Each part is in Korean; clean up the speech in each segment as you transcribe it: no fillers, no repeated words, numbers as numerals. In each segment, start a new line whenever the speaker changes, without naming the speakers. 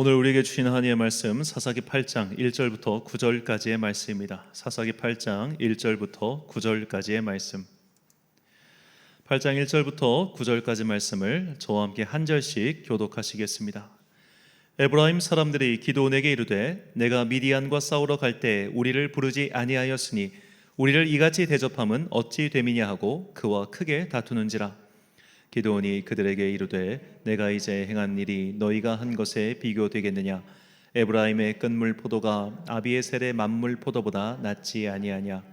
오늘 우리에게 주신 하나님의 말씀 사사기 8장 1절부터 9절까지의 말씀입니다. 사사기 8장 1절부터 9절까지의 말씀. 8장 1절부터 9절까지 말씀을 저와 함께 한 절씩 교독하시겠습니다. 에브라임 사람들이 기드온에게 이르되 내가 미디안과 싸우러 갈 때 우리를 부르지 아니하였으니 우리를 이같이 대접함은 어찌 됨이냐 하고 그와 크게 다투는지라. 기드온이 그들에게 이르되 내가 이제 행한 일이 너희가 한 것에 비교되겠느냐. 에브라임의 끈물 포도가 아비에셀의 만물 포도보다 낫지 아니하냐.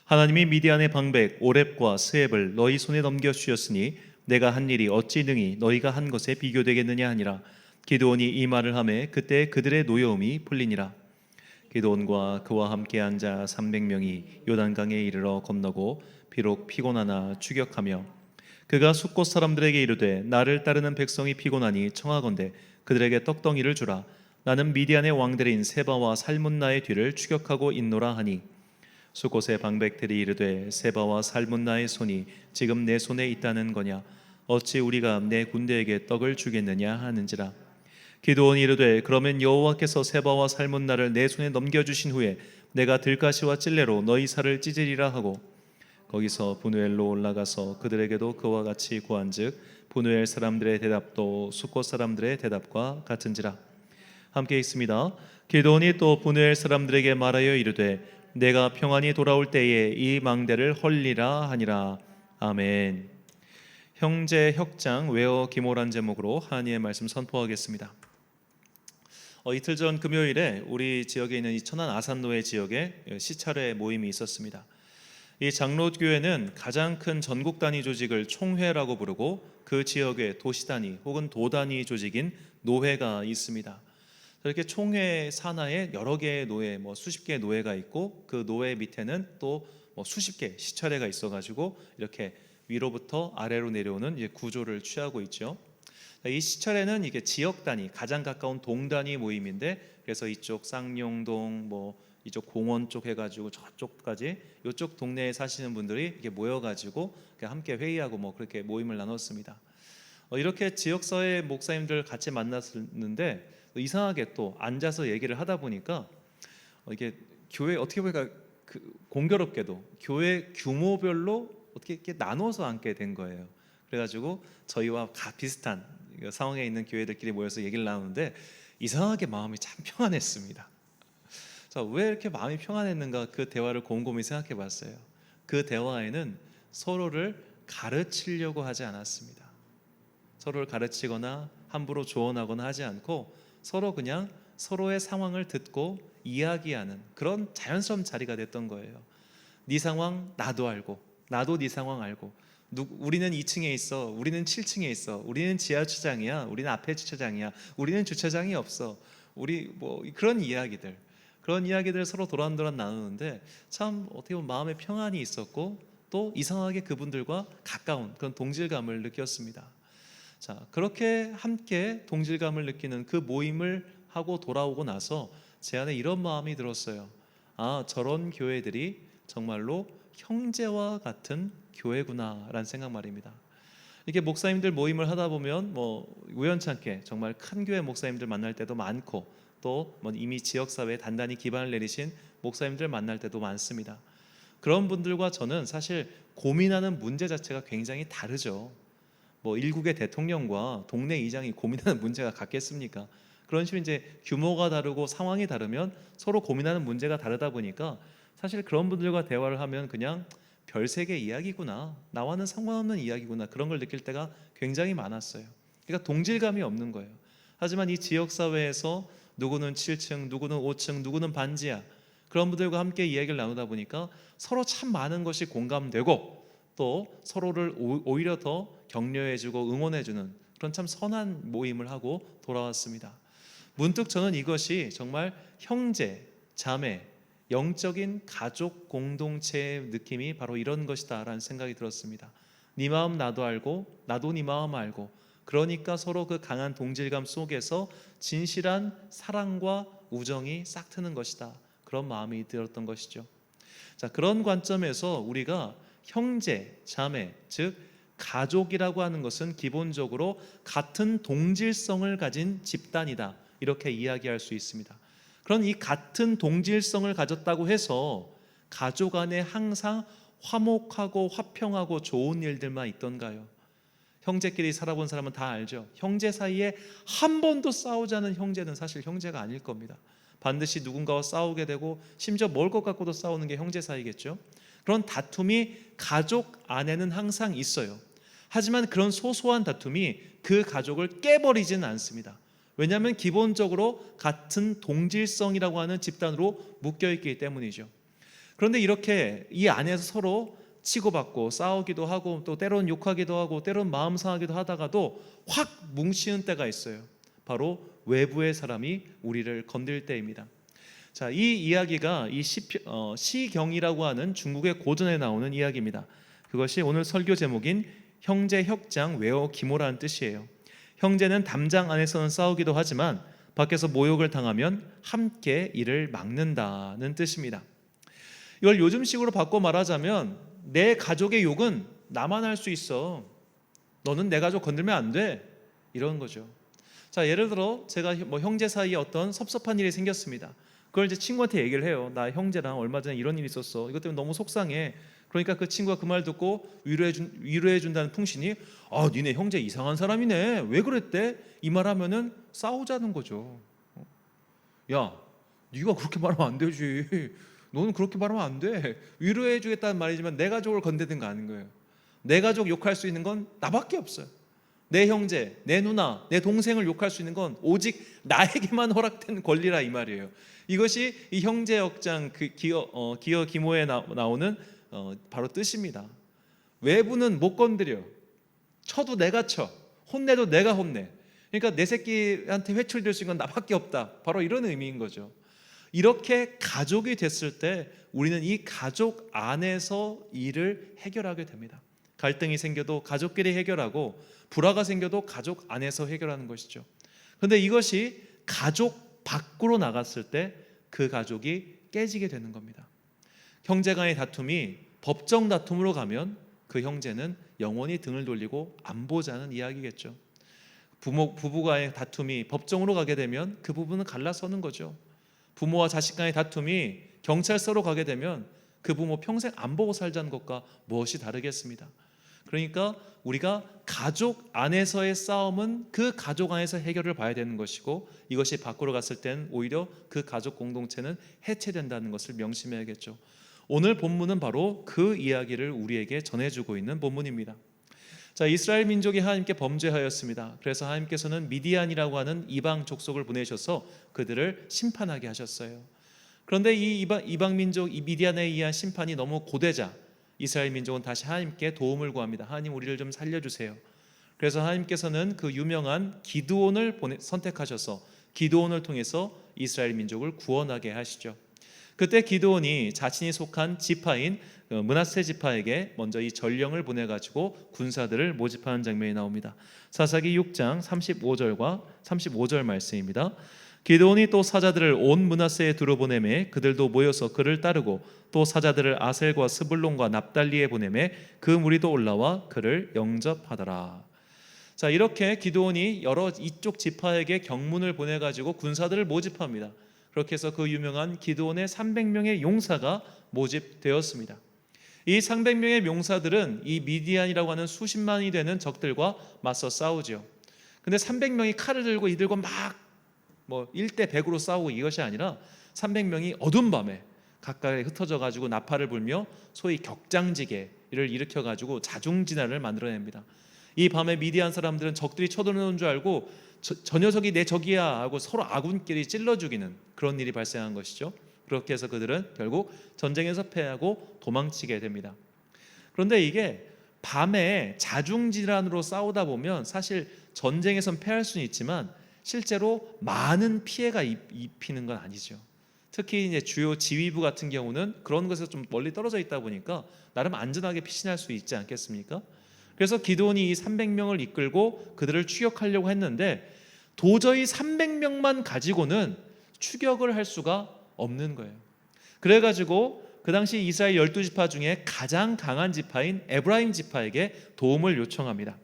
하나님이 미디안의 방백 오렙과 스앱을 너희 손에 넘겨 주셨으니 내가 한 일이 어찌 능히 너희가 한 것에 비교되겠느냐 하니라. 기드온이 이 말을 하매 그때 그들의 노여움이 풀리니라. 기드온과 그와 함께 앉아 300명이 요단강에 이르러 건너고 비록 피곤하나 추격하며 그가 숫곳 사람들에게 이르되 나를 따르는 백성이 피곤하니 청하건대 그들에게 떡덩이를 주라. 나는 미디안의 왕들인 세바와 살문나의 뒤를 추격하고 있노라 하니 숫곳의 방백들이 이르되 세바와 살문나의 손이 지금 내 손에 있다는 거냐. 어찌 우리가 내 군대에게 떡을 주겠느냐 하는지라. 기드온이 이르되 그러면 여호와께서 세바와 살문나를 내 손에 넘겨주신 후에 내가 들가시와 찔레로 너희 살을 찢으리라 하고 거기서 분우엘로 올라가서 그들에게도 그와 같이 구한즉 분우엘 사람들의 대답도 숫곳 사람들의 대답과 같은지라. 함께 있습니다. 기드온이 또 분우엘 사람들에게 말하여 이르되 내가 평안히 돌아올 때에 이 망대를 헐리라 하니라. 아멘. 형제 혁장 외어 기모란 제목으로 하나님의 말씀 선포하겠습니다. 이틀 전 금요일에 우리 지역에 있는 이 천안 아산노예 지역에 시찰회 모임이 있었습니다. 이 장로교회는 가장 큰 전국 단위 조직을 총회라고 부르고 그 지역에 도시 단위 혹은 도 단위 조직인 노회가 있습니다. 이렇게 총회 산하에 여러 개의 노회, 수십 개의 노회가 있고 그 노회 밑에는 또 수십 개 시찰회가 있어가지고 이렇게 위로부터 아래로 내려오는 구조를 취하고 있죠. 이 시찰회는 이게 지역 단위, 가장 가까운 동 단위 모임인데 그래서 이쪽 쌍용동 이쪽 공원 쪽 해가지고 저쪽까지 이쪽 동네에 사시는 분들이 이렇게 모여가지고 함께 회의하고 그렇게 모임을 나눴습니다. 이렇게 지역사회 목사님들 같이 만났는데 이상하게 또 앉아서 얘기를 하다 보니까 이게 교회 어떻게 보니까 공교롭게도 교회 규모별로 어떻게 이렇게 나눠서 앉게 된 거예요. 그래가지고 저희와 비슷한 상황에 있는 교회들끼리 모여서 얘기를 나누는데 이상하게 마음이 참 평안했습니다. 자, 왜 이렇게 마음이 평안했는가 그 대화를 곰곰이 생각해 봤어요. 그 대화에는 서로를 가르치려고 하지 않았습니다. 서로를 가르치거나 함부로 조언하거나 하지 않고 서로 그냥 서로의 상황을 듣고 이야기하는 그런 자연스러운 자리가 됐던 거예요. 네 상황 나도 알고 나도 네 상황 알고 우리는 2층에 있어 우리는 7층에 있어 우리는 지하 주차장이야 우리는 앞에 주차장이야 우리는 주차장이 없어 우리 그런 이야기들 서로 도란도란 나누는데 참 어떻게 보면 마음에 평안이 있었고 또 이상하게 그분들과 가까운 그런 동질감을 느꼈습니다. 자, 그렇게 함께 동질감을 느끼는 그 모임을 하고 돌아오고 나서 제 안에 이런 마음이 들었어요. 아, 저런 교회들이 정말로 형제와 같은 교회구나라는 생각 말입니다. 이렇게 목사님들 모임을 하다 보면 우연찮게 정말 큰 교회 목사님들 만날 때도 많고 또 이미 지역사회에 단단히 기반을 내리신 목사님들 만날 때도 많습니다. 그런 분들과 저는 사실 고민하는 문제 자체가 굉장히 다르죠. 일국의 대통령과 동네 이장이 고민하는 문제가 같겠습니까? 그런 식으로 이제 규모가 다르고 상황이 다르면 서로 고민하는 문제가 다르다 보니까 사실 그런 분들과 대화를 하면 그냥 별세계 이야기구나, 나와는 상관없는 이야기구나 그런 걸 느낄 때가 굉장히 많았어요. 그러니까 동질감이 없는 거예요. 하지만 이 지역사회에서 누구는 7층, 누구는 5층, 누구는 반지하 그런 분들과 함께 이야기를 나누다 보니까 서로 참 많은 것이 공감되고 또 서로를 오히려 더 격려해주고 응원해주는 그런 참 선한 모임을 하고 돌아왔습니다. 문득 저는 이것이 정말 형제, 자매, 영적인 가족 공동체의 느낌이 바로 이런 것이다라는 생각이 들었습니다. 네 마음 나도 알고 나도 네 마음 알고 그러니까 서로 그 강한 동질감 속에서 진실한 사랑과 우정이 싹 트는 것이다. 그런 마음이 들었던 것이죠. 자, 그런 관점에서 우리가 형제, 자매, 즉 가족이라고 하는 것은 기본적으로 같은 동질성을 가진 집단이다. 이렇게 이야기할 수 있습니다. 그런 이 같은 동질성을 가졌다고 해서 가족 안에 항상 화목하고 화평하고 좋은 일들만 있던가요? 형제끼리 살아본 사람은 다 알죠. 형제 사이에 한 번도 싸우지 않은 형제는 사실 형제가 아닐 겁니다. 반드시 누군가와 싸우게 되고 심지어 먹을 것 갖고도 싸우는 게 형제 사이겠죠. 그런 다툼이 가족 안에는 항상 있어요. 하지만 그런 소소한 다툼이 그 가족을 깨버리지는 않습니다. 왜냐하면 기본적으로 같은 동질성이라고 하는 집단으로 묶여있기 때문이죠. 그런데 이렇게 이 안에서 서로 치고받고 싸우기도 하고 또 때론 욕하기도 하고 때론 마음 상하기도 하다가도 확 뭉치는 때가 있어요. 바로 외부의 사람이 우리를 건들 때입니다. 자, 이 이야기가 이 시경이라고 하는 중국의 고전에 나오는 이야기입니다. 그것이 오늘 설교 제목인 형제 혁장 외어 기모라는 뜻이에요. 형제는 담장 안에서는 싸우기도 하지만 밖에서 모욕을 당하면 함께 이를 막는다는 뜻입니다. 이걸 요즘식으로 바꿔 말하자면 내 가족의 욕은 나만 할 수 있어. 너는 내 가족 건들면 안 돼. 이런 거죠. 자, 예를 들어 제가 형제 사이에 어떤 섭섭한 일이 생겼습니다. 그걸 이제 친구한테 얘기를 해요. 나 형제랑 얼마 전에 이런 일이 있었어. 이것 때문에 너무 속상해. 그러니까 그 친구가 그 말 듣고 위로해 준다는 풍신이 니네 형제 이상한 사람이네. 왜 그랬대? 이 말 하면은 싸우자는 거죠. 야, 네가 그렇게 말하면 안 되지. 너는 그렇게 말하면 안 돼. 위로해 주겠다는 말이지만 내 가족을 건드는 거 아닌 거예요. 내 가족 욕할 수 있는 건 나밖에 없어요. 내 형제, 내 누나, 내 동생을 욕할 수 있는 건 오직 나에게만 허락된 권리라 이 말이에요. 이것이 이 형제 역장 그 기어 기모에 나오는 바로 뜻입니다. 외부는 못 건드려. 쳐도 내가 쳐. 혼내도 내가 혼내. 그러니까 내 새끼한테 회초리 들 수 있는 건 나밖에 없다. 바로 이런 의미인 거죠. 이렇게 가족이 됐을 때 우리는 이 가족 안에서 일을 해결하게 됩니다. 갈등이 생겨도 가족끼리 해결하고 불화가 생겨도 가족 안에서 해결하는 것이죠. 그런데 이것이 가족 밖으로 나갔을 때 그 가족이 깨지게 되는 겁니다. 형제 간의 다툼이 법정 다툼으로 가면 그 형제는 영원히 등을 돌리고 안 보자는 이야기겠죠. 부부 간의 다툼이 법정으로 가게 되면 그 부부는 갈라서는 거죠. 부모와 자식 간의 다툼이 경찰서로 가게 되면 그 부모 평생 안 보고 살자는 것과 무엇이 다르겠습니다. 그러니까 우리가 가족 안에서의 싸움은 그 가족 안에서 해결을 봐야 되는 것이고 이것이 밖으로 갔을 때는 오히려 그 가족 공동체는 해체된다는 것을 명심해야겠죠. 오늘 본문은 바로 그 이야기를 우리에게 전해주고 있는 본문입니다. 자, 이스라엘 민족이 하나님께 범죄하였습니다. 그래서 하나님께서는 미디안이라고 하는 이방 족속을 보내셔서 그들을 심판하게 하셨어요. 그런데 이 이방 민족 이 미디안에 의한 심판이 너무 고되자 이스라엘 민족은 다시 하나님께 도움을 구합니다. 하나님, 우리를 좀 살려주세요. 그래서 하나님께서는 그 유명한 기드온을 선택하셔서 기드온을 통해서 이스라엘 민족을 구원하게 하시죠. 그때 기드온이 자신이 속한 지파인 므낫세 지파에게 먼저 이 전령을 보내가지고 군사들을 모집하는 장면이 나옵니다. 사사기 6장 35절과 35절 말씀입니다. 기드온이 또 사자들을 온 므낫세에 두루 보내매 그들도 모여서 그를 따르고 또 사자들을 아셀과 스불론과 납달리에 보내매 그 무리도 올라와 그를 영접하더라. 자, 이렇게 기드온이 여러 이쪽 지파에게 경문을 보내가지고 군사들을 모집합니다. 그렇게 해서 그 유명한 기드온의 300명의 용사가 모집되었습니다. 이 300명의 용사들은 이 미디안이라고 하는 수십만이 되는 적들과 맞서 싸우죠. 근데 300명이 칼을 들고 이들과 막 1대 100으로 싸우고 이것이 아니라 300명이 어두운 밤에 가까이 흩어져 가지고 나팔을 불며 소위 격장지게를 일으켜 가지고 자중진화를 만들어냅니다. 이 밤에 미디안 사람들은 적들이 쳐들어오는 줄 알고 저 녀석이 내 적이야 하고 서로 아군끼리 찔러 죽이는 그런 일이 발생한 것이죠. 그렇게 해서 그들은 결국 전쟁에서 패하고 도망치게 됩니다. 그런데 이게 밤에 자중질환으로 싸우다 보면 사실 전쟁에선 패할 수는 있지만 실제로 많은 피해가 입히는 건 아니죠. 특히 이제 주요 지휘부 같은 경우는 그런 것에서 좀 멀리 떨어져 있다 보니까 나름 안전하게 피신할 수 있지 않겠습니까? 그래서 기드온이 이 300명을 이끌고 그들을 추격하려고 했는데 도저히 300명만 가지고는 추격을 할 수가 없는 거예요. 그래가지고 그 당시 이스라엘 12지파 중에 가장 강한 지파인 에브라임 지파에게 도움을 요청합니다.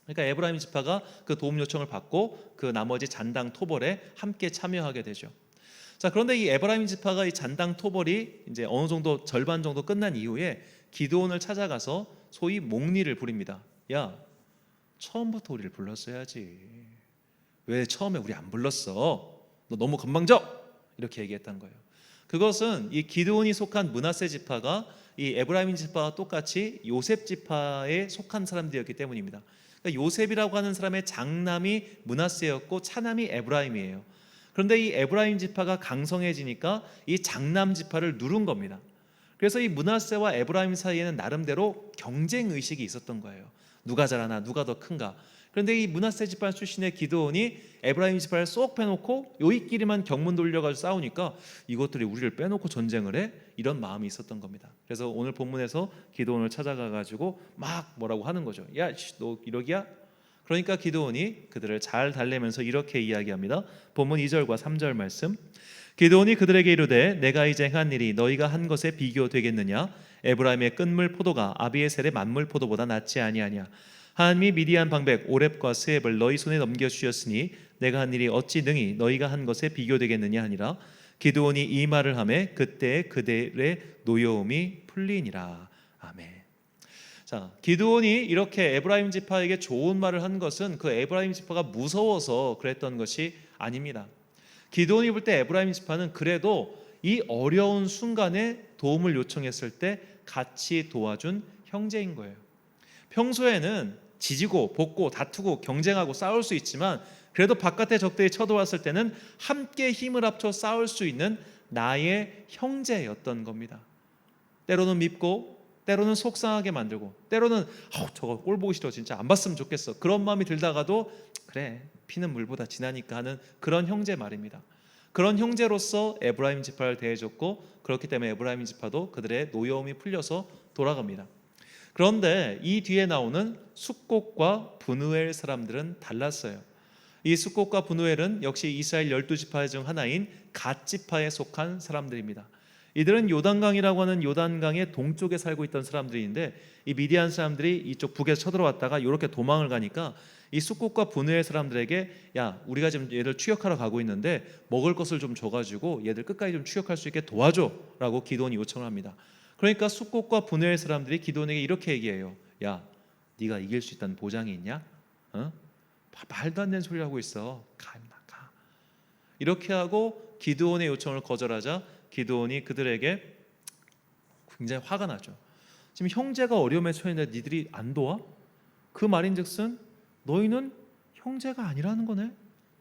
그러니까 에브라임 지파가 그 도움 요청을 받고 그 나머지 잔당 토벌에 함께 참여하게 되죠. 자, 그런데 이 에브라임 지파가 이 잔당 토벌이 이제 어느 정도 절반 정도 끝난 이후에 기드온을 찾아가서 소위 몽리를 부립니다. 야, 처음부터 우리를 불렀어야지. 왜 처음에 우리 안 불렀어? 너 너무 건방져. 이렇게 얘기했던 거예요. 그것은 이 기드온이 속한 므낫세 지파가 이 에브라임 지파와 똑같이 요셉 지파에 속한 사람들이었기 때문입니다. 그러니까 요셉이라고 하는 사람의 장남이 므낫세였고 차남이 에브라임이에요. 그런데 이 에브라임 지파가 강성해지니까 이 장남 지파를 누른 겁니다. 그래서 이 므낫세와 에브라임 사이에는 나름대로 경쟁 의식이 있었던 거예요. 누가 잘하나, 누가 더 큰가. 그런데 이 므낫세 지파 출신의 기드온이 에브라임 지파를 쏙 빼놓고 요이끼리만 경문 돌려가지고 싸우니까 이것들이 우리를 빼놓고 전쟁을 해? 이런 마음이 있었던 겁니다. 그래서 오늘 본문에서 기드온을 찾아가가지고 막 뭐라고 하는 거죠. 야, 너 이러기야? 그러니까 기드온이 그들을 잘 달래면서 이렇게 이야기합니다. 본문 2절과 3절 말씀. 기드온이 그들에게 이르되 내가 이제 행한 일이 너희가 한 것에 비교되겠느냐? 에브라임의 끈물 포도가 아비에셀의 만물 포도보다 낫지 아니하냐? 하나님이 미디안 방백 오렙과 스앱을 너희 손에 넘겨주셨으니 내가 한 일이 어찌 능히 너희가 한 것에 비교되겠느냐 하니라. 기드온이 이 말을 하매 그때 그들의 노여움이 풀리니라. 아멘. 자, 기드온이 이렇게 에브라임 지파에게 좋은 말을 한 것은 그 에브라임 지파가 무서워서 그랬던 것이 아닙니다. 기드온이 볼 때 에브라임 지파는 그래도 이 어려운 순간에 도움을 요청했을 때 같이 도와준 형제인 거예요. 평소에는 지지고 볶고 다투고 경쟁하고 싸울 수 있지만 그래도 바깥의 적들이 쳐들어왔을 때는 함께 힘을 합쳐 싸울 수 있는 나의 형제였던 겁니다. 때로는 밉고 때로는 속상하게 만들고 때로는 저거 꼴 보기 싫어 진짜 안 봤으면 좋겠어 그런 마음이 들다가도 그래 피는 물보다 진하니까 하는 그런 형제 말입니다. 그런 형제로서 에브라임 지파를 대해줬고 그렇기 때문에 에브라임 지파도 그들의 노여움이 풀려서 돌아갑니다. 그런데 이 뒤에 나오는 숫곳과 분우엘 사람들은 달랐어요. 이 숫곳과 분우엘은 역시 이스라엘 12지파 중 하나인 갓 지파에 속한 사람들입니다. 이들은 요단강이라고 하는 요단강의 동쪽에 살고 있던 사람들인데 이 미디안 사람들이 이쪽 북에서 쳐들어왔다가 이렇게 도망을 가니까 이 숫곳과 분우엘 사람들에게 야 우리가 지금 얘들 추격하러 가고 있는데 먹을 것을 좀 줘가지고 얘들 끝까지 좀 추격할 수 있게 도와줘 라고 기드온이 요청을 합니다. 그러니까 숫곳과 분우엘 사람들이 기드온에게 이렇게 얘기해요. 야, 네가 이길 수 있다는 보장이 있냐? 말도 안 되는 소리를 하고 있어. 가. 이렇게 하고 기드온의 요청을 거절하자 기드온이 그들에게 굉장히 화가 나죠. 지금 형제가 어려움에 처했는데 니들이 안 도와? 그 말인즉슨 너희는 형제가 아니라는 거네.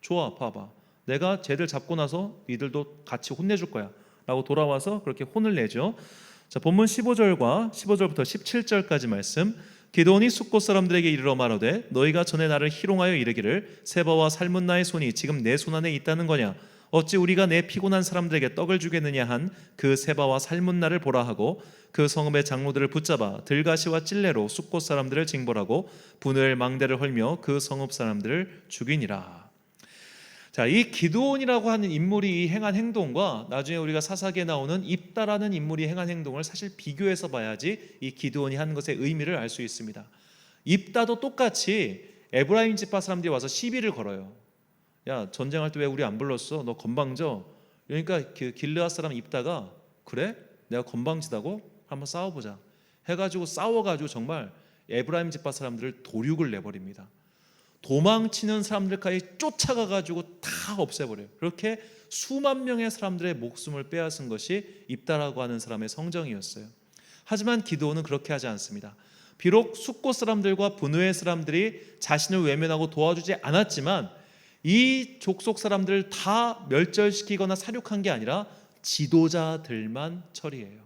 좋아, 봐봐. 내가 쟤들 잡고 나서 니들도 같이 혼내줄 거야 라고 돌아와서 그렇게 혼을 내죠. 자, 본문 15절부터 17절까지 말씀. 기드온이 숫곳 사람들에게 이르러 말하되 너희가 전에 나를 희롱하여 이르기를 세바와 살문나의 손이 지금 내 손 안에 있다는 거냐? 어찌 우리가 내 피곤한 사람들에게 떡을 주겠느냐 한 그 세바와 살문나를 보라 하고 그 성읍의 장로들을 붙잡아 들가시와 찔레로 숫곳 사람들을 징벌하고 분우엘 망대를 헐며 그 성읍 사람들을 죽이니라. 자, 이 기드온이라고 하는 인물이 행한 행동과 나중에 우리가 사사기에 나오는 입다라는 인물이 행한 행동을 사실 비교해서 봐야지 이 기드온이 한 것의 의미를 알 수 있습니다. 입다도 똑같이 에브라임 지파 사람들이 와서 시비를 걸어요. 야, 전쟁할 때 왜 우리 안 불렀어? 너 건방져. 그러니까 그 길르앗 사람 입다가 그래? 내가 건방지다고? 한번 싸워보자 해가지고 싸워가지고 정말 에브라임 지파 사람들을 도륙을 내버립니다. 도망치는 사람들까지 쫓아가가지고 다 없애버려요. 그렇게 수만 명의 사람들의 목숨을 빼앗은 것이 입다라고 하는 사람의 성정이었어요. 하지만 기드온은 그렇게 하지 않습니다. 비록 숫곳 사람들과 분우엘 사람들이 자신을 외면하고 도와주지 않았지만 이 족속 사람들을 다 멸절시키거나 사륙한 게 아니라 지도자들만 처리해요.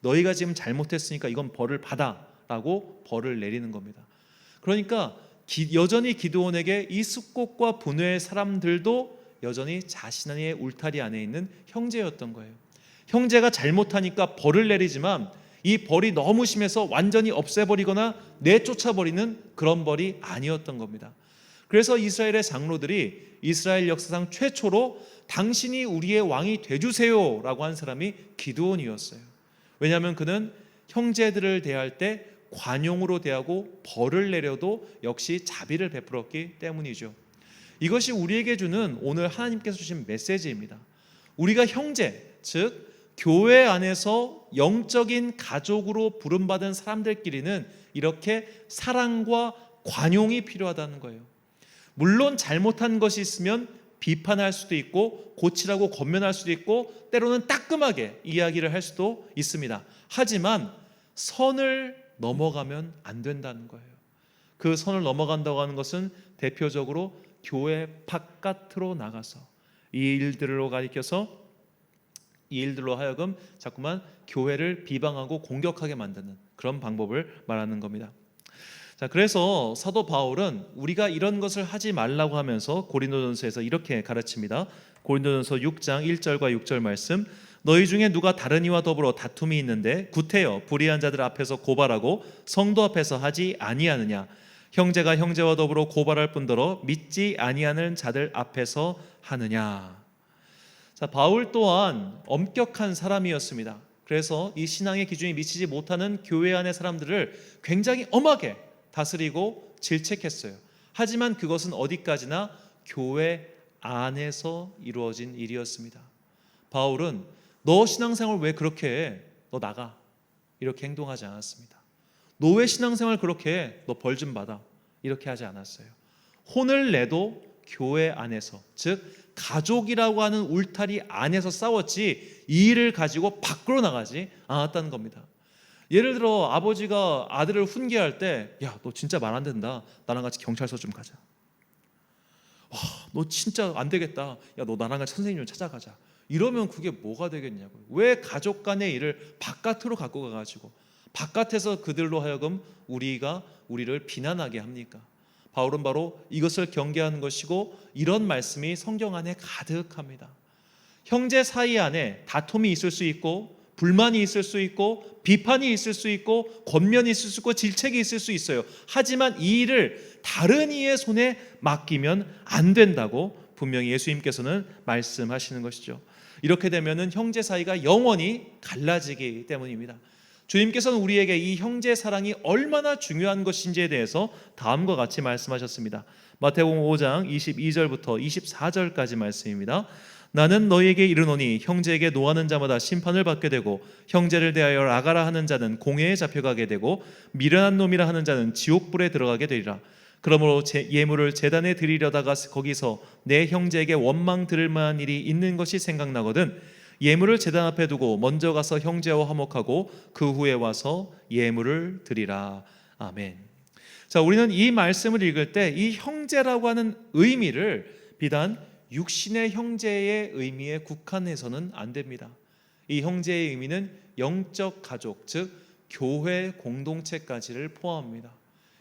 너희가 지금 잘못했으니까 이건 벌을 받아 라고 벌을 내리는 겁니다. 그러니까 여전히 기드온에게 이 숫곳과 분우엘 사람들도 여전히 자신의 울타리 안에 있는 형제였던 거예요. 형제가 잘못하니까 벌을 내리지만 이 벌이 너무 심해서 완전히 없애버리거나 내쫓아버리는 그런 벌이 아니었던 겁니다. 그래서 이스라엘의 장로들이 이스라엘 역사상 최초로 당신이 우리의 왕이 돼주세요 라고 한 사람이 기드온이었어요. 왜냐하면 그는 형제들을 대할 때 관용으로 대하고 벌을 내려도 역시 자비를 베풀었기 때문이죠. 이것이 우리에게 주는 오늘 하나님께서 주신 메시지입니다. 우리가 형제, 즉 교회 안에서 영적인 가족으로 부름받은 사람들끼리는 이렇게 사랑과 관용이 필요하다는 거예요. 물론 잘못한 것이 있으면 비판할 수도 있고 고치라고 권면할 수도 있고 때로는 따끔하게 이야기를 할 수도 있습니다. 하지만 선을 넘어가면 안 된다는 거예요. 그 선을 넘어간다고 하는 것은 대표적으로 교회 바깥으로 나가서 이 일들로 가리켜서 이 일들로 하여금 자꾸만 교회를 비방하고 공격하게 만드는 그런 방법을 말하는 겁니다. 자, 그래서 사도 바울은 우리가 이런 것을 하지 말라고 하면서 고린도전서에서 이렇게 가르칩니다. 고린도전서 6장 1절과 6절 말씀, 너희 중에 누가 다른 이와 더불어 다툼이 있는데 구태여 불의한 자들 앞에서 고발하고 성도 앞에서 하지 아니하느냐. 형제가 형제와 더불어 고발할 뿐더러 믿지 아니하는 자들 앞에서 하느냐. 자, 바울 또한 엄격한 사람이었습니다. 그래서 이 신앙의 기준이 미치지 못하는 교회 안의 사람들을 굉장히 엄하게 다스리고 질책했어요. 하지만 그것은 어디까지나 교회 안에서 이루어진 일이었습니다. 바울은 너 신앙생활 왜 그렇게 해? 너 나가. 이렇게 행동하지 않았습니다. 너 왜 신앙생활 그렇게 해? 너 벌 좀 받아. 이렇게 하지 않았어요. 혼을 내도 교회 안에서, 즉 가족이라고 하는 울타리 안에서 싸웠지 이 일을 가지고 밖으로 나가지 않았다는 겁니다. 예를 들어 아버지가 아들을 훈계할 때, 야, 너 진짜 말 안 된다. 나랑 같이 경찰서 좀 가자. 와, 너 진짜 안 되겠다. 야, 너 나랑 같이 선생님 좀 찾아가자. 이러면 그게 뭐가 되겠냐고요. 왜 가족 간의 일을 바깥으로 갖고 가가지고 바깥에서 그들로 하여금 우리를 비난하게 합니까? 바울은 바로 이것을 경계하는 것이고 이런 말씀이 성경 안에 가득합니다. 형제 사이 안에 다툼이 있을 수 있고 불만이 있을 수 있고 비판이 있을 수 있고 권면이 있을 수 있고 질책이 있을 수 있어요. 하지만 이 일을 다른 이의 손에 맡기면 안 된다고 분명히 예수님께서는 말씀하시는 것이죠. 이렇게 되면은 형제 사이가 영원히 갈라지기 때문입니다. 주님께서는 우리에게 이 형제 사랑이 얼마나 중요한 것인지에 대해서 다음과 같이 말씀하셨습니다. 마태복음 5장 22절부터 24절까지 말씀입니다. 나는 너희에게 이르노니 형제에게 노하는 자마다 심판을 받게 되고 형제를 대하여 나가라 하는 자는 공회에 잡혀가게 되고 미련한 놈이라 하는 자는 지옥불에 들어가게 되리라. 그러므로 예물을 제단에 드리려다가 거기서 내 형제에게 원망 들을 만한 일이 있는 것이 생각나거든 예물을 제단 앞에 두고 먼저 가서 형제와 화목하고 그 후에 와서 예물을 드리라. 아멘. 자, 우리는 이 말씀을 읽을 때 이 형제라고 하는 의미를 비단 육신의 형제의 의미에 국한해서는 안 됩니다. 이 형제의 의미는 영적 가족, 즉 교회 공동체까지를 포함합니다.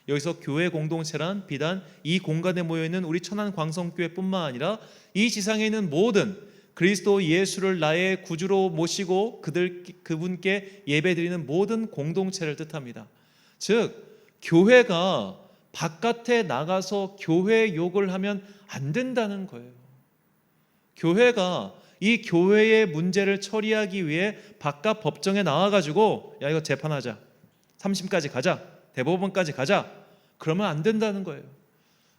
여기서 교회 공동체란 비단 이 공간에 모여있는 우리 천안 광성교회뿐만 아니라 이 지상에 있는 모든 그리스도 예수를 나의 구주로 모시고 그분께 예배드리는 모든 공동체를 뜻합니다. 즉 교회가 바깥에 나가서 교회 욕을 하면 안 된다는 거예요. 교회가 이 교회의 문제를 처리하기 위해 바깥 법정에 나와가지고 야, 이거 재판하자, 3심까지 가자, 대법원까지 가자, 그러면 안 된다는 거예요.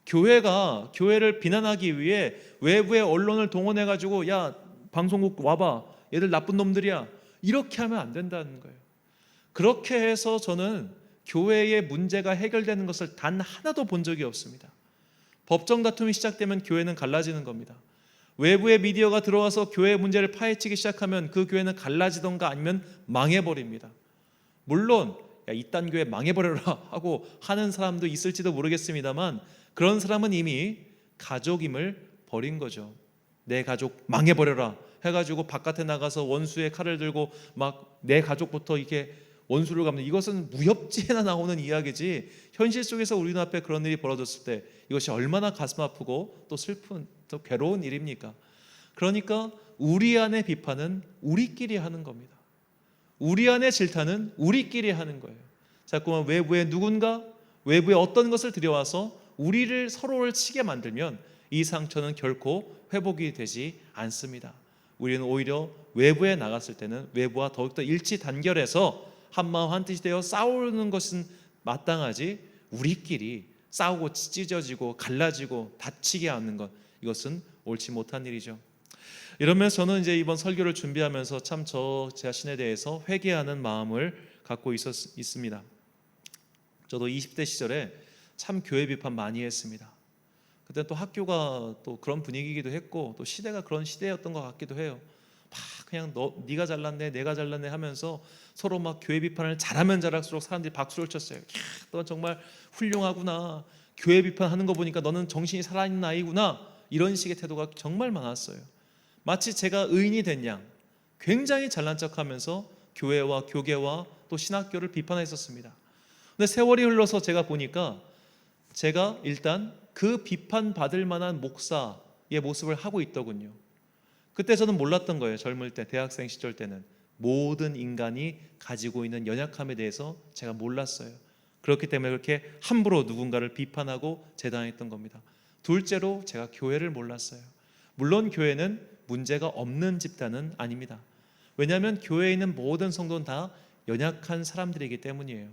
교회가 교회를 비난하기 위해 외부의 언론을 동원해가지고 야, 방송국 와봐, 얘들 나쁜 놈들이야, 이렇게 하면 안 된다는 거예요. 그렇게 해서 저는 교회의 문제가 해결되는 것을 단 하나도 본 적이 없습니다. 법정 다툼이 시작되면 교회는 갈라지는 겁니다. 외부의 미디어가 들어와서 교회의 문제를 파헤치기 시작하면 그 교회는 갈라지던가 아니면 망해버립니다. 물론 야, 이딴 교회 망해버려라 하고 하는 사람도 있을지도 모르겠습니다만 그런 사람은 이미 가족임을 버린 거죠. 내 가족 망해버려라 해가지고 바깥에 나가서 원수의 칼을 들고 막 내 가족부터 이렇게 원수를 갚는, 이것은 무협지에나 나오는 이야기지 현실 속에서 우리 눈앞에 그런 일이 벌어졌을 때 이것이 얼마나 가슴 아프고 또 슬픈, 또 괴로운 일입니까? 그러니까 우리 안의 비판은 우리끼리 하는 겁니다. 우리 안의 질타는 우리끼리 하는 거예요. 자꾸만 외부에 누군가, 외부에 어떤 것을 들여와서 우리를 서로를 치게 만들면 이 상처는 결코 회복이 되지 않습니다. 우리는 오히려 외부에 나갔을 때는 외부와 더욱더 일치 단결해서 한마음 한뜻이 되어 싸우는 것은 마땅하지 우리끼리 싸우고 찢어지고 갈라지고 다치게 하는 것, 이것은 옳지 못한 일이죠. 이러면서 저는 이제 이번 설교를 준비하면서 참 저 자신에 대해서 회개하는 마음을 갖고 있습니다. 저도 20대 시절에 참 교회 비판 많이 했습니다. 그때 또 학교가 또 그런 분위기이기도 했고 또 시대가 그런 시대였던 것 같기도 해요. 막 그냥 네가 잘났네 내가 잘났네 하면서 서로 막 교회 비판을 잘하면 잘할수록 사람들이 박수를 쳤어요. 너 정말 훌륭하구나, 교회 비판하는 거 보니까 너는 정신이 살아있는 아이구나, 이런 식의 태도가 정말 많았어요. 마치 제가 의인이 된 양 굉장히 잘난 척하면서 교회와 교계와 또 신학교를 비판했었습니다. 근데 세월이 흘러서 제가 보니까 제가 일단 그 비판받을 만한 목사의 모습을 하고 있더군요. 그때 저는 몰랐던 거예요. 젊을 때, 대학생 시절 때는 모든 인간이 가지고 있는 연약함에 대해서 제가 몰랐어요. 그렇기 때문에 그렇게 함부로 누군가를 비판하고 재단했던 겁니다. 둘째로 제가 교회를 몰랐어요. 물론 교회는 문제가 없는 집단은 아닙니다. 왜냐하면 교회에 있는 모든 성도는 다 연약한 사람들이기 때문이에요.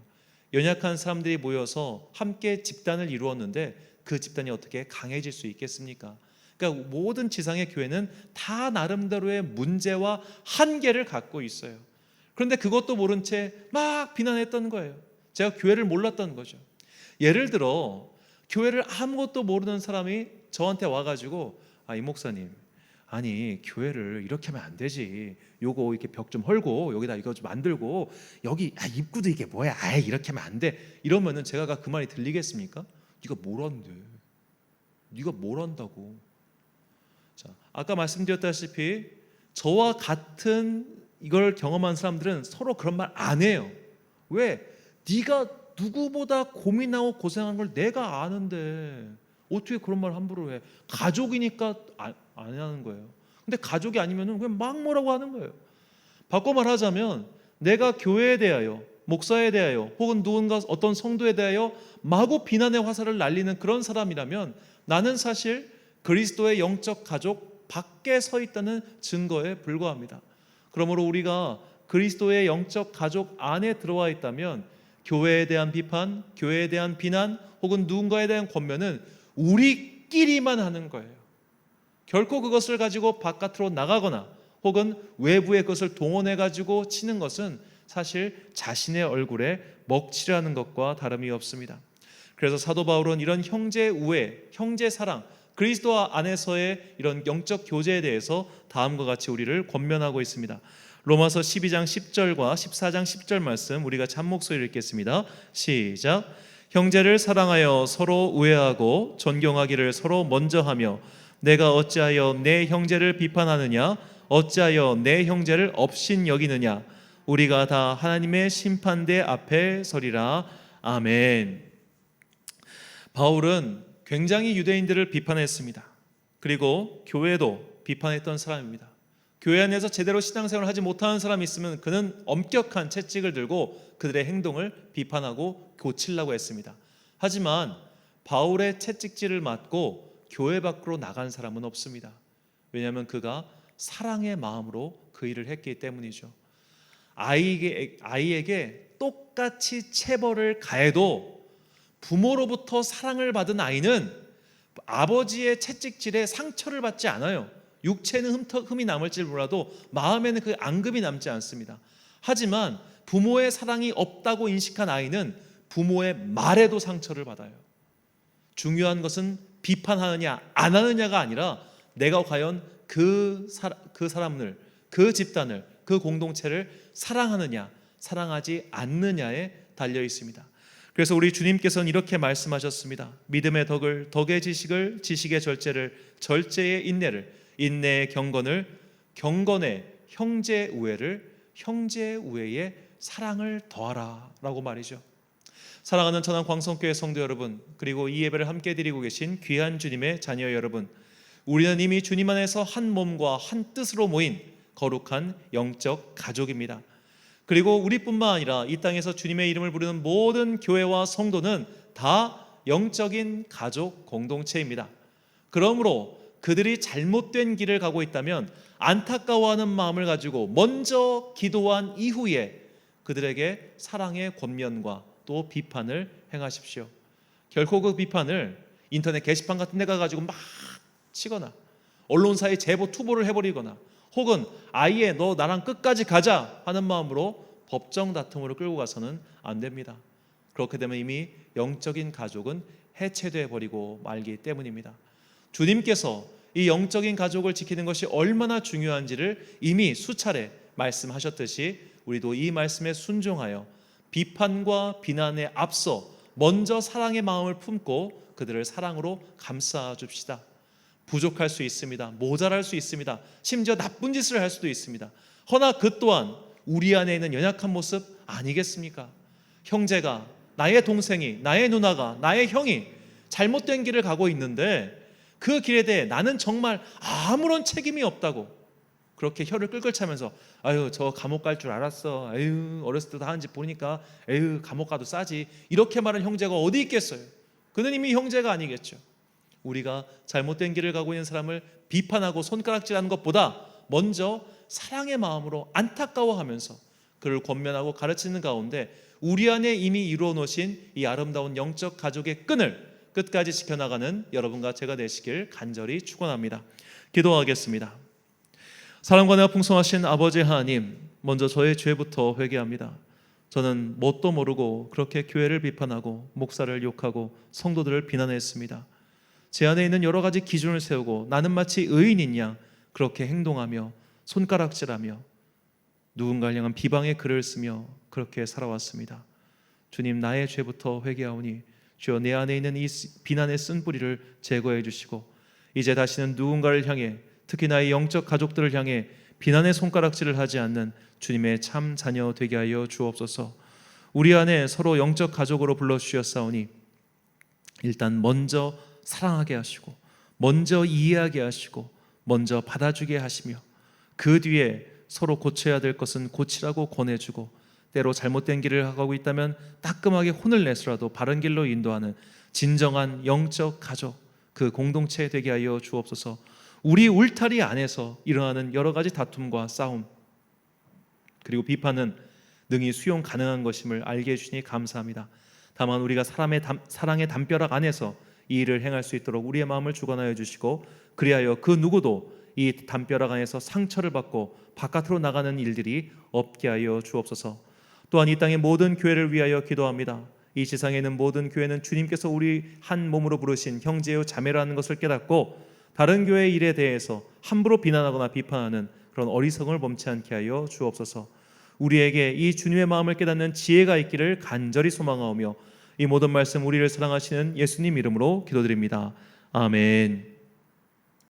연약한 사람들이 모여서 함께 집단을 이루었는데 그 집단이 어떻게 강해질 수 있겠습니까? 그러니까 모든 지상의 교회는 다 나름대로의 문제와 한계를 갖고 있어요. 그런데 그것도 모른 채 막 비난했던 거예요. 제가 교회를 몰랐던 거죠. 예를 들어 교회를 아무것도 모르는 사람이 저한테 와가지고 이 목사님, 아니 교회를 이렇게 하면 안 되지, 요거 이렇게 벽 좀 헐고 여기다 이거 좀 만들고 여기 입구도 이게 뭐야, 이렇게 하면 안 돼, 이러면은 제가 그 말이 들리겠습니까? 네가 뭘 한대, 네가 뭘 한다고. 자, 아까 말씀드렸다시피 저와 같은 이걸 경험한 사람들은 서로 그런 말 안 해요. 왜? 네가 누구보다 고민하고 고생한 걸 내가 아는데 어떻게 그런 말 함부로 해? 가족이니까 안 하는 거예요. 근데 가족이 아니면은 그냥 막 뭐라고 하는 거예요. 바꿔 말하자면 내가 교회에 대하여, 목사에 대하여, 혹은 누군가 어떤 성도에 대하여 마구 비난의 화살을 날리는 그런 사람이라면 나는 사실 그리스도의 영적 가족 밖에 서 있다는 증거에 불과합니다. 그러므로 우리가 그리스도의 영적 가족 안에 들어와 있다면 교회에 대한 비판, 교회에 대한 비난, 혹은 누군가에 대한 권면은 우리끼리만 하는 거예요. 결코 그것을 가지고 바깥으로 나가거나 혹은 외부의 것을 동원해 가지고 치는 것은 사실 자신의 얼굴에 먹칠하는 것과 다름이 없습니다. 그래서 사도 바울은 이런 형제 우애, 형제 사랑, 그리스도 안에서의 이런 영적 교제에 대해서 다음과 같이 우리를 권면하고 있습니다. 로마서 12장 10절과 14장 10절 말씀 우리가 참목소리를 읽겠습니다. 시작. 형제를 사랑하여 서로 우애하고 존경하기를 서로 먼저 하며 내가 어찌하여 내 형제를 비판하느냐, 어찌하여 내 형제를 업신 여기느냐, 우리가 다 하나님의 심판대 앞에 서리라. 아멘. 바울은 굉장히 유대인들을 비판했습니다. 그리고 교회도 비판했던 사람입니다. 교회 안에서 제대로 신앙생활을 하지 못하는 사람이 있으면 그는 엄격한 채찍을 들고 그들의 행동을 비판하고 고치려고 했습니다. 하지만 바울의 채찍질을 맞고 교회 밖으로 나간 사람은 없습니다. 왜냐하면 그가 사랑의 마음으로 그 일을 했기 때문이죠. 아이에게 똑같이 체벌을 가해도 부모로부터 사랑을 받은 아이는 아버지의 채찍질에 상처를 받지 않아요. 육체는 흠이 남을지 몰라도 마음에는 그 앙금이 남지 않습니다. 하지만 부모의 사랑이 없다고 인식한 아이는 부모의 말에도 상처를 받아요. 중요한 것은 비판하느냐 안 하느냐가 아니라 내가 과연 그 사람을, 그 집단을, 그 공동체를 사랑하느냐 사랑하지 않느냐에 달려 있습니다. 그래서 우리 주님께서는 이렇게 말씀하셨습니다. 믿음의 덕을, 덕의 지식을, 지식의 절제를, 절제의 인내를, 인내의 경건을, 경건의 형제 우애를, 형제 우애의 사랑을 더하라 라고 말이죠. 사랑하는 천안 광성교회 성도 여러분, 그리고 이 예배를 함께 드리고 계신 귀한 주님의 자녀 여러분, 우리는 이미 주님 안에서 한 몸과 한 뜻으로 모인 거룩한 영적 가족입니다. 그리고 우리뿐만 아니라 이 땅에서 주님의 이름을 부르는 모든 교회와 성도는 다 영적인 가족 공동체입니다. 그러므로 그들이 잘못된 길을 가고 있다면 안타까워하는 마음을 가지고 먼저 기도한 이후에 그들에게 사랑의 권면과 또 비판을 행하십시오. 결코 그 비판을 인터넷 게시판 같은 데 가가지고 막 치거나 언론사에 제보 투보를 해버리거나 혹은 아예 너 나랑 끝까지 가자 하는 마음으로 법정 다툼으로 끌고 가서는 안 됩니다. 그렇게 되면 이미 영적인 가족은 해체되어 버리고 말기 때문입니다. 주님께서 이 영적인 가족을 지키는 것이 얼마나 중요한지를 이미 수차례 말씀하셨듯이 우리도 이 말씀에 순종하여 비판과 비난에 앞서 먼저 사랑의 마음을 품고 그들을 사랑으로 감싸 줍시다. 부족할 수 있습니다. 모자랄 수 있습니다. 심지어 나쁜 짓을 할 수도 있습니다. 허나 그 또한 우리 안에 있는 연약한 모습 아니겠습니까? 형제가, 나의 동생이, 나의 누나가, 나의 형이 잘못된 길을 가고 있는데 그 길에 대해 나는 정말 아무런 책임이 없다고 그렇게 혀를 끌끌 차면서 아유 저 감옥 갈 줄 알았어, 아유 어렸을 때도 하는 짓 보니까 아유 감옥 가도 싸지, 이렇게 말하는 형제가 어디 있겠어요? 그는 이미 형제가 아니겠죠. 우리가 잘못된 길을 가고 있는 사람을 비판하고 손가락질하는 것보다 먼저 사랑의 마음으로 안타까워하면서 그를 권면하고 가르치는 가운데 우리 안에 이미 이루어 놓으신 이 아름다운 영적 가족의 끈을 끝까지 지켜나가는 여러분과 제가 되시길 간절히 축원합니다. 기도하겠습니다. 사랑과 내가 풍성하신 아버지 하나님, 먼저 저의 죄부터 회개합니다. 저는 뭣도 모르고 그렇게 교회를 비판하고 목사를 욕하고 성도들을 비난했습니다. 제 안에 있는 여러 가지 기준을 세우고 나는 마치 의인인 양 그렇게 행동하며 손가락질하며 누군가를 향한 비방의 글을 쓰며 그렇게 살아왔습니다. 주님, 나의 죄부터 회개하오니 주여 내 안에 있는 이 비난의 쓴뿌리를 제거해 주시고 이제 다시는 누군가를 향해 특히 나의 영적 가족들을 향해 비난의 손가락질을 하지 않는 주님의 참 자녀 되게 하여 주옵소서. 우리 안에 서로 영적 가족으로 불러주셨사오니 일단 먼저 사랑하게 하시고 먼저 이해하게 하시고 먼저 받아주게 하시며 그 뒤에 서로 고쳐야 될 것은 고치라고 권해주고 때로 잘못된 길을 가고 있다면 따끔하게 혼을 내서라도 바른 길로 인도하는 진정한 영적 가족, 그 공동체 되게 하여 주옵소서. 우리 울타리 안에서 일어나는 여러 가지 다툼과 싸움 그리고 비판은 능히 수용 가능한 것임을 알게 해주시니 감사합니다. 다만 우리가 사랑의 담벼락 안에서 이 일을 행할 수 있도록 우리의 마음을 주관하여 주시고 그리하여 그 누구도 이 담벼락 안에서 상처를 받고 바깥으로 나가는 일들이 없게 하여 주옵소서. 또한 이 땅의 모든 교회를 위하여 기도합니다. 이 세상에 있는 모든 교회는 주님께서 우리 한 몸으로 부르신 형제요 자매라는 것을 깨닫고 다른 교회의 일에 대해서 함부로 비난하거나 비판하는 그런 어리석음을 범치 않게 하여 주옵소서. 우리에게 이 주님의 마음을 깨닫는 지혜가 있기를 간절히 소망하오며 이 모든 말씀 우리를 사랑하시는 예수님 이름으로 기도드립니다. 아멘.